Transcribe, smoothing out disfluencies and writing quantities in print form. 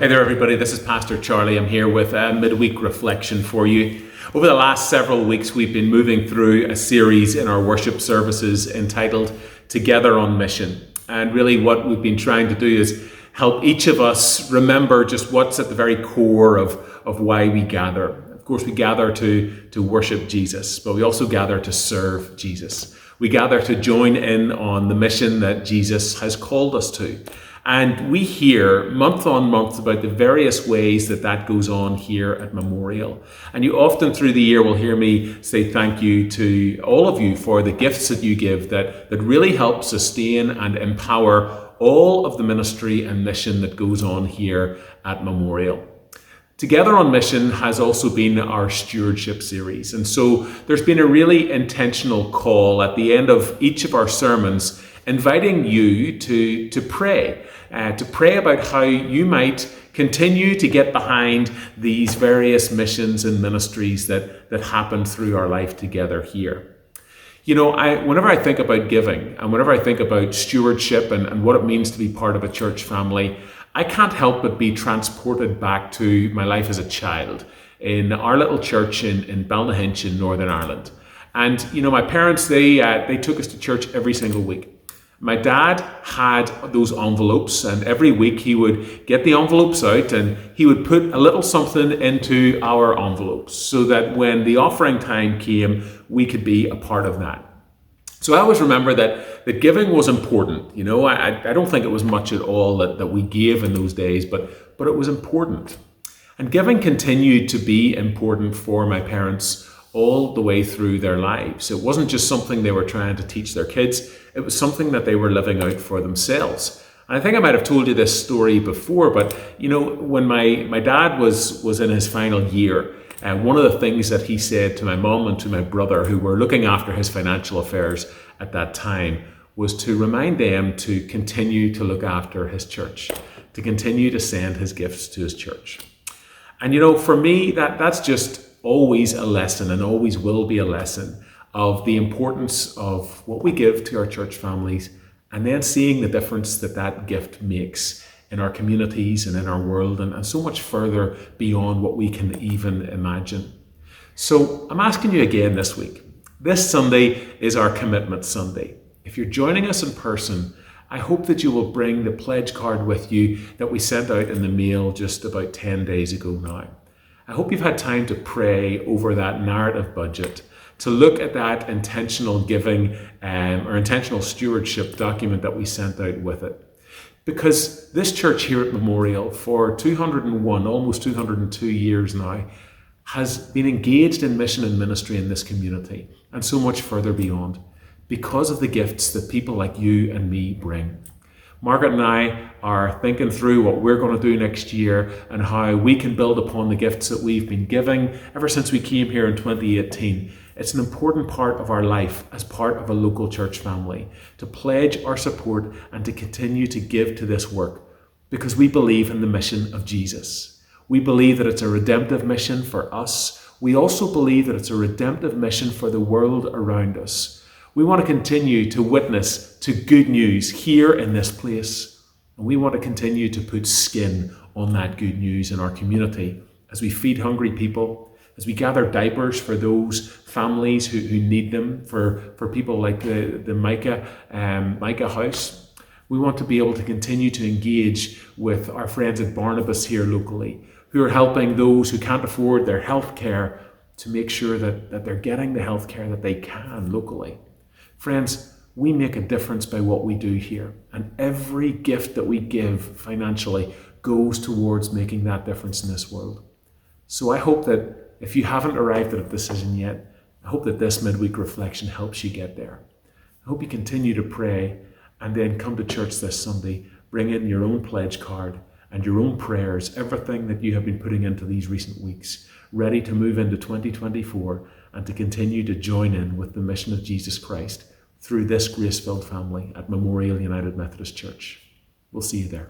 Hey there, everybody. This is Pastor Charlie. I'm here with a midweek reflection for you. Over the last several weeks, we've been moving through a series in our worship services entitled Together on Mission. And really what we've been trying to do is help each of us remember just what's at the very core of why we gather. Of course, we gather to worship Jesus, but we also gather to serve Jesus. We gather to join in on the mission that Jesus has called us to. And we hear month on month about the various ways that goes on here at Memorial. And you often through the year will hear me say thank you to all of you for the gifts that you give that really help sustain and empower all of the ministry and mission that goes on here at Memorial. Together on Mission has also been our stewardship series. And so there's been a really intentional call at the end of each of our sermons inviting you to pray about how you might continue to get behind these various missions and ministries that happen through our life together here. You know, whenever I think about giving and whenever I think about stewardship and what it means to be part of a church family, I can't help but be transported back to my life as a child in our little church in Balnahinch in Northern Ireland. And, you know, my parents, they took us to church every single week. My dad had those envelopes, and every week he would get the envelopes out and he would put a little something into our envelopes so that when the offering time came, we could be a part of that. So I always remember that giving was important. You know, I don't think it was much at all that we gave in those days, but it was important. And giving continued to be important for my parents all the way through their lives. It wasn't just something they were trying to teach their kids, it was something that they were living out for themselves. And I think I might have told you this story before, but you know, when my dad was in his final year, one of the things that he said to my mum and to my brother, who were looking after his financial affairs at that time, was to remind them to continue to look after his church, to continue to send his gifts to his church. And you know, for me, that's just always a lesson and always will be a lesson of the importance of what we give to our church families and then seeing the difference that gift makes in our communities and in our world and so much further beyond what we can even imagine. So I'm asking you again this week. This Sunday is our Commitment Sunday. If you're joining us in person, I hope that you will bring the pledge card with you that we sent out in the mail just about 10 days ago now. I hope you've had time to pray over that narrative budget, to look at that intentional giving or intentional stewardship document that we sent out with it. Because this church here at Memorial for 201, almost 202 years now, has been engaged in mission and ministry in this community and so much further beyond because of the gifts that people like you and me bring. Margaret and I are thinking through what we're going to do next year and how we can build upon the gifts that we've been giving ever since we came here in 2018. It's an important part of our life as part of a local church family to pledge our support and to continue to give to this work because we believe in the mission of Jesus. We believe that it's a redemptive mission for us. We also believe that it's a redemptive mission for the world around us. We want to continue to witness to good news here in this place. And we want to continue to put skin on that good news in our community as we feed hungry people, as we gather diapers for those families who need them, for people like the Micah House. We want to be able to continue to engage with our friends at Barnabas here locally, who are helping those who can't afford their health care to make sure that they're getting the health care that they can locally. Friends, we make a difference by what we do here, and every gift that we give financially goes towards making that difference in this world. So I hope that if you haven't arrived at a decision yet, I hope that this midweek reflection helps you get there. I hope you continue to pray and then come to church this Sunday, bring in your own pledge card and your own prayers, everything that you have been putting into these recent weeks, ready to move into 2024 and to continue to join in with the mission of Jesus Christ through this grace-filled family at Memorial United Methodist Church. We'll see you there.